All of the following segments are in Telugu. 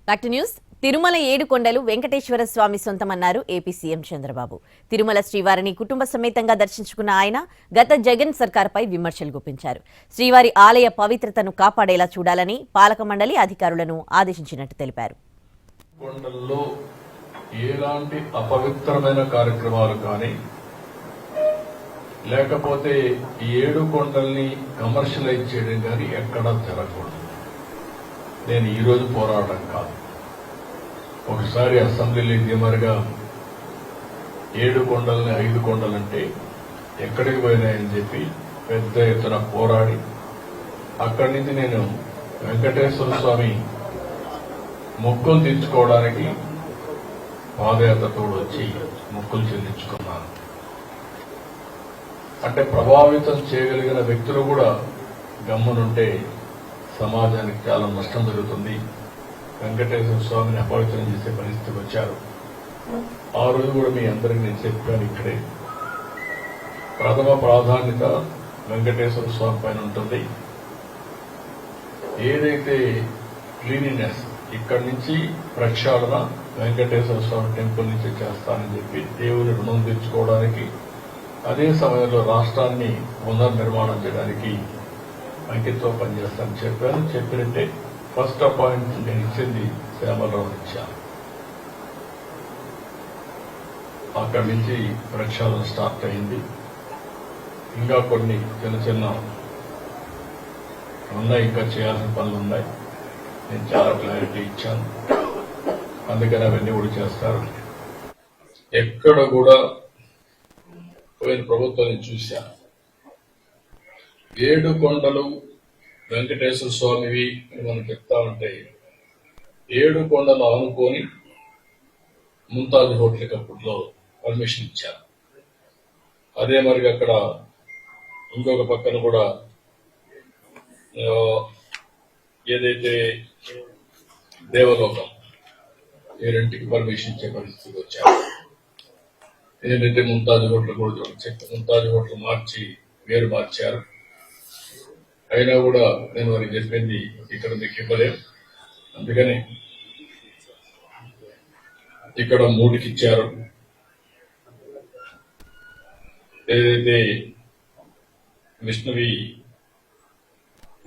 Back to news. Tirumala Edukondalu Venkateswara Swamy సొంతమన్నారు ఏపీ సీఎం చంద్రబాబు. తిరుమల శ్రీవారిని కుటుంబ సమేతంగా దర్శించుకున్న ఆయన గత జగన్ సర్కార్పై విమర్శలు గుప్పించారు. శ్రీవారి ఆలయ పవిత్రతను కాపాడేలా చూడాలని పాలక మండలి అధికారులను ఆదేశించినట్టు తెలిపారు. కొండల్లో ఎలాంటి అపవిత్రమైన కార్యక్రమాలు కానీ లేకపోతే ఏడు కొండల్ని కమర్షియలైజ్ చేయడం కానీ ఎక్కడా జరగకూడదు. నేను ఈరోజు పోరాటం కాదు. ఒకసారి అసెంబ్లీలో దిమరుగా 7 కొండల్ని 5 కొండలంటే ఎక్కడికి పోయినాయని చెప్పి పెద్ద ఎత్తున పోరాడి అక్కడి నుంచి నేను వెంకటేశ్వర స్వామి మొక్కులు తీర్చుకోవడానికి పాదయాత్రతో వచ్చి మొక్కులు చెల్లించుకున్నాను. అంటే ప్రభావితం చేయగలిగిన వ్యక్తులు కూడా గమ్మునుంటే సమాజానికి చాలా నష్టం జరుగుతుంది. వెంకటేశ్వర స్వామిని అపవిత్రం చేసే పరిస్థితికి వచ్చారు. ఆ రోజు కూడా మీ అందరికీ నేను చెప్పాను, ఇక్కడే ప్రథమ ప్రాధాన్యత వెంకటేశ్వర స్వామి పైన ఉంటుంది. ఏదైతే క్లీనినెస్ ఇక్కడి నుంచి ప్రక్షాళన వెంకటేశ్వర స్వామి టెంపుల్ నుంచి చేస్తానని చెప్పి దేవుని రుణం తెచ్చుకోవడానికి, అదే సమయంలో రాష్ట్రాన్ని పునర్నిర్మాణం చేయడానికి అంకితో పనిచేస్తానని చెప్పాను. చెప్పినట్టే ఫస్ట్ అపాయింట్మెంట్ నేను ఇచ్చింది శ్యామలరావు ఇచ్చాను. అక్కడి నుంచి ప్రక్షాళన స్టార్ట్ అయింది. ఇంకా కొన్ని చిన్న ఉన్నాయి, ఇంకా చేయాల్సిన పనులు ఉన్నాయి. నేను చాలా క్లారిటీ ఇచ్చాను, అందుకని అవన్నీ కూడా చేస్తారు. ఎక్కడ కూడా పోయిన ప్రభుత్వాన్ని చూశాను. 7 కొండలు వెంకటేశ్వర స్వామివి అని మనం చెప్తా ఉంటే 7 కొండలు ఆనుకొని ముంతాజ్ హోటల్కి అప్పట్లో పర్మిషన్ ఇచ్చారు. అదే మరి అక్కడ ఇంకొక పక్కన కూడా ఏదైతే దేవలోకం ఈ రెంటికి పర్మిషన్ ఇచ్చే పరిస్థితికి వచ్చారు. ఏంటంటే ముంతాజ్ హోటల్ కూడా ముంతాజ్ హోటల్ మార్చి వేరు మార్చారు. అయినా కూడా నేను వారికి చెప్పింది ఇక్కడ మీకు ఇవ్వలేం, అందుకని ఇక్కడ 3కి ఇచ్చారు. ఏదైతే విష్ణవి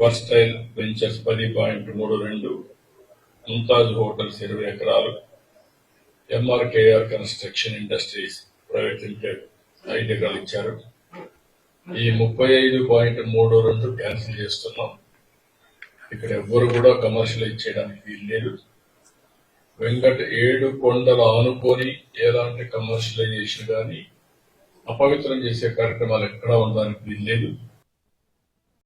వర్స్టైల్ వెంచర్స్ 10.32, ముంతాజ్ హోటల్స్ 20 ఎకరాలు, MRKR construction industries private limited 5 ఎకరాలు ఇచ్చారు. ఈ 35.32 క్యాన్సిల్ చేస్తున్నాం. ఇక్కడ ఎవ్వరు కూడా కమర్షియలైజ్ చేయడానికి వీలు లేదు. 7 కొండలు ఆనుకొని ఎలాంటి కమర్షియలైజేషన్ కానీ అపవిత్రం చేసే కార్యక్రమాలు ఎక్కడా ఉండడానికి వీలు లేదు.